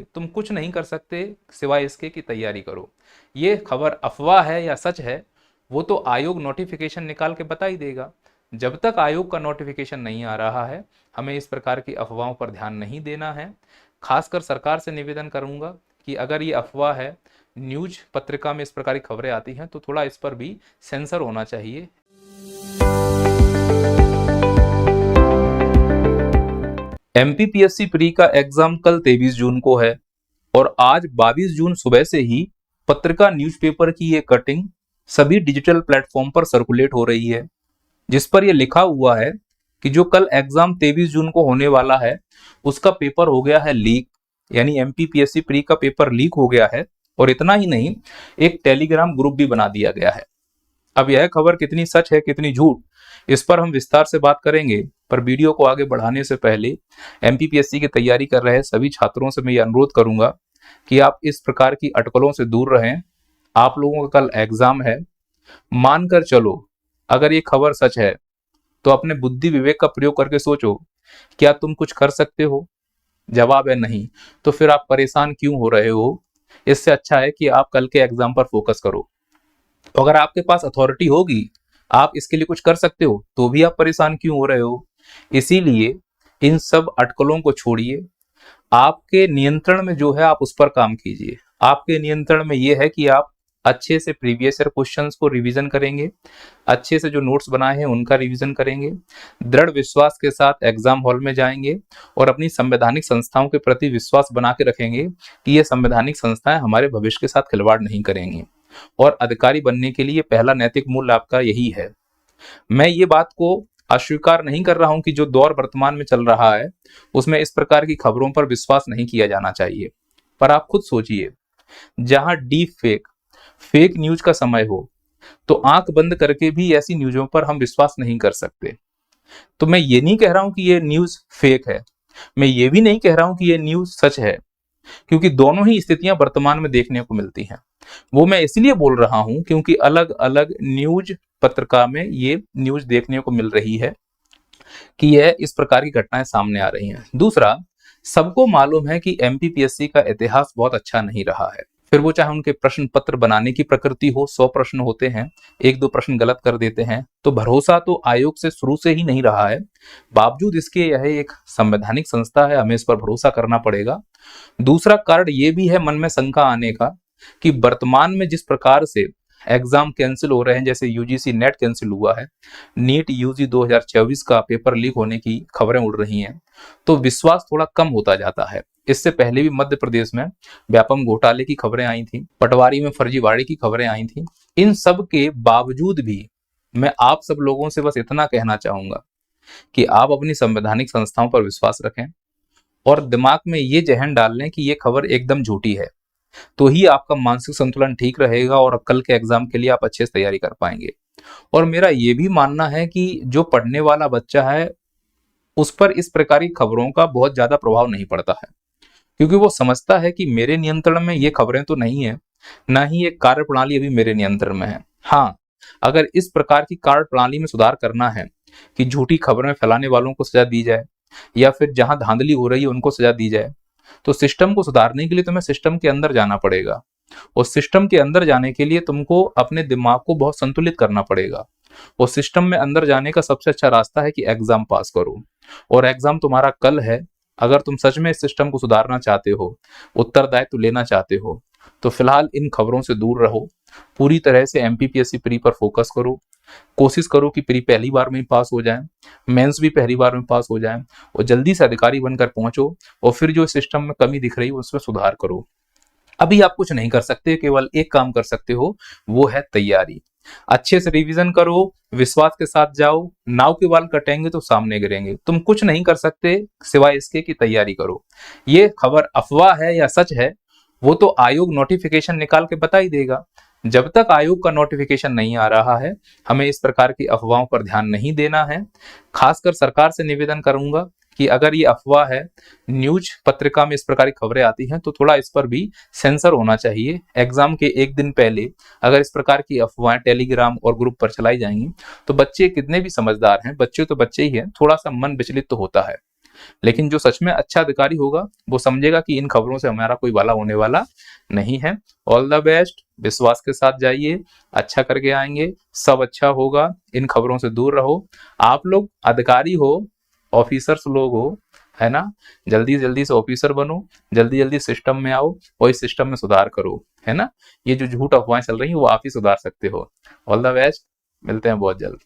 तुम कुछ नहीं कर सकते सिवाय इसके कि तैयारी करो। ये खबर अफवाह है या सच है, वो तो आयोग नोटिफिकेशन निकाल के बता ही देगा। जब तक आयोग का नोटिफिकेशन नहीं आ रहा है, हमें इस प्रकार की अफवाहों पर ध्यान नहीं देना है। खासकर सरकार से निवेदन करूंगा कि अगर ये अफवाह है, न्यूज पत्रिका में इस प्रकार की खबरें आती हैं, तो थोड़ा इस पर भी सेंसर होना चाहिए। एमपीपीएससी प्री का एग्जाम कल 23 जून को है और आज 22 जून सुबह से ही पत्रिका न्यूज़पेपर की ये कटिंग सभी डिजिटल प्लेटफॉर्म पर सर्कुलेट हो रही है, जिस पर यह लिखा हुआ है कि जो कल एग्जाम 23 जून को होने वाला है उसका पेपर हो गया है लीक, यानी एमपीपीएससी प्री का पेपर लीक हो गया है। और इतना ही नहीं, एक टेलीग्राम ग्रुप भी बना दिया गया है। अब यह खबर कितनी सच है कितनी झूठ, इस पर हम विस्तार से बात करेंगे, पर वीडियो को आगे बढ़ाने से पहले एमपीपीएससी की तैयारी कर रहे सभी छात्रों से मैं ये अनुरोध करूंगा कि आप इस प्रकार की अटकलों से दूर रहें। आप लोगों का कल एग्जाम है, मानकर चलो अगर ये खबर सच है तो अपने बुद्धि विवेक का प्रयोग करके सोचो, क्या तुम कुछ कर सकते हो? जवाब है नहीं। तो फिर आप परेशान क्यों हो रहे हो? इससे अच्छा है कि आप कल के एग्जाम पर फोकस करो। तो अगर आपके पास अथॉरिटी होगी, आप इसके लिए कुछ कर सकते हो, तो भी आप परेशान क्यों हो रहे हो? इसीलिए इन सब अटकलों को छोड़िए। आपके नियंत्रण में जो है आप उस पर काम कीजिए। आपके नियंत्रण में यह है कि आप अच्छे से प्रीवियस ईयर क्वेश्चंस को रिवीजन करेंगे, अच्छे से जो नोट्स बनाए हैं उनका रिवीजन करेंगे, दृढ़ विश्वास के साथ एग्जाम हॉल में जाएंगे और अपनी संवैधानिक संस्थाओं के प्रति विश्वास बना के रखेंगे कि ये संवैधानिक संस्थाएं हमारे भविष्य के साथ खिलवाड़ नहीं करेंगी। और अधिकारी बनने के लिए पहला नैतिक मूल्य आपका यही है। मैं ये बात को अस्वीकार नहीं कर रहा हूं कि जो दौर वर्तमान में चल रहा है उसमें इस प्रकार की खबरों पर विश्वास नहीं किया जाना चाहिए, पर आप खुद सोचिए, जहां डीप फेक न्यूज का समय हो, तो आंख बंद करके भी ऐसी न्यूजों पर हम विश्वास नहीं कर सकते। तो मैं ये नहीं कह रहा हूं कि ये न्यूज फेक है, मैं ये भी नहीं कह रहा हूं कि ये न्यूज सच है, क्योंकि दोनों ही स्थितियां वर्तमान में देखने को मिलती हैं। वो मैं इसलिए बोल रहा हूं क्योंकि अलग अलग न्यूज पत्रिका में ये न्यूज देखने को मिल रही है कि यह इस प्रकार की घटनाएं सामने आ रही हैं। दूसरा, सबको मालूम है कि एमपीपीएससी का इतिहास बहुत अच्छा नहीं रहा है। फिर वो चाहे उनके प्रश्न पत्र बनाने की प्रकृति हो, 100 प्रश्न होते हैं, एक दो प्रश्न गलत कर देते हैं, तो भरोसा तो आयोग से शुरू से ही नहीं रहा है। बावजूद इसके यह एक संवैधानिक संस्था है, हमें इस पर भरोसा करना पड़ेगा। दूसरा कारण ये भी है मन में शंका आने का कि वर्तमान में जिस प्रकार से एग्जाम कैंसिल हो रहे हैं, जैसे यूजीसी नेट कैंसिल हुआ है, नीट यूजी 2024 का पेपर लीक होने की खबरें उड़ रही हैं, तो विश्वास थोड़ा कम होता जाता है। इससे पहले भी मध्य प्रदेश में व्यापम घोटाले की खबरें आई थी, पटवारी में फर्जीवाड़े की खबरें आई थी। इन सब के बावजूद भी मैं आप सब लोगों से बस इतना कहना चाहूंगा कि आप अपनी संवैधानिक संस्थाओं पर विश्वास रखें और दिमाग में ये जहन डाल लें कि ये खबर एकदम झूठी है, तो ही आपका मानसिक संतुलन ठीक रहेगा और कल के एग्जाम के लिए आप अच्छे से तैयारी कर पाएंगे। और मेरा ये भी मानना है कि जो पढ़ने वाला बच्चा है उस पर इस प्रकार की खबरों का बहुत ज्यादा प्रभाव नहीं पड़ता है, क्योंकि वो समझता है कि मेरे नियंत्रण में ये खबरें तो नहीं है, ना ही ये कार्य प्रणाली अभी मेरे नियंत्रण में है। हाँ, अगर इस प्रकार की कार्य प्रणाली में सुधार करना है कि झूठी खबरें फैलाने वालों को सजा दी जाए या फिर जहां धांधली हो रही है उनको सजा दी जाए, तो सिस्टम को सुधारने के लिए तुम्हें सिस्टम के अंदर जाना पड़ेगा। और सिस्टम के अंदर जाने के लिए तुमको अपने दिमाग को बहुत संतुलित करना पड़ेगा। और सिस्टम में अंदर जाने का सबसे अच्छा रास्ता है कि एग्जाम पास करो। और एग्जाम तुम्हारा कल है। अगर तुम सच में इस सिस्टम को सुधारना चाहते हो, उत्तरदायित्व लेना चाहते हो, तो फिलहाल इन खबरों से दूर रहो। पूरी तरह से एमपीपीएससी प्री पर फोकस करो। कोशिश करो कि प्री पहली बार में ही पास हो जाए, मेंस भी पहली बार में पास हो जाए और जल्दी से अधिकारी बनकर पहुंचो। और फिर जो सिस्टम में कमी दिख रही है उसमें सुधार करो। अभी आप कुछ नहीं कर सकते, केवल एक काम कर सकते हो, वो है तैयारी। अच्छे से रिवीजन करो, विश्वास के साथ जाओ। नाव के बाल कटेंगे तो सामने गिरेंगे। तुम कुछ नहीं कर सकते सिवाय इसके कि तैयारी करो। ये खबर अफवाह है या सच है, वो तो आयोग नोटिफिकेशन निकाल के बता ही देगा। जब तक आयोग का नोटिफिकेशन नहीं आ रहा है, हमें इस प्रकार की अफवाहों पर ध्यान नहीं देना है। खासकर सरकार से निवेदन करूंगा कि अगर ये अफवाह है, न्यूज पत्रिका में इस प्रकार की खबरें आती हैं, तो थोड़ा इस पर भी सेंसर होना चाहिए। एग्जाम के एक दिन पहले अगर इस प्रकार की अफवाहें टेलीग्राम और ग्रुप पर चलाई जाएंगी, तो बच्चे कितने भी समझदार हैं, बच्चे तो बच्चे ही हैं, थोड़ा सा मन विचलित तो होता है। लेकिन जो सच में अच्छा अधिकारी होगा वो समझेगा कि इन खबरों से हमारा कोई भला होने वाला नहीं है। ऑल द बेस्ट, विश्वास के साथ जाइए, अच्छा करके आएंगे, सब अच्छा होगा। इन खबरों से दूर रहो। आप लोग अधिकारी हो, ऑफिसर्स लोग हो, है ना, जल्दी जल्दी से ऑफिसर बनो, जल्दी जल्दी सिस्टम में आओ और इस सिस्टम में सुधार करो, है ना। ये जो झूठ अफवाहें चल रही है वो आप ही सुधार सकते हो। ऑल द बेस्ट, मिलते हैं बहुत जल्द।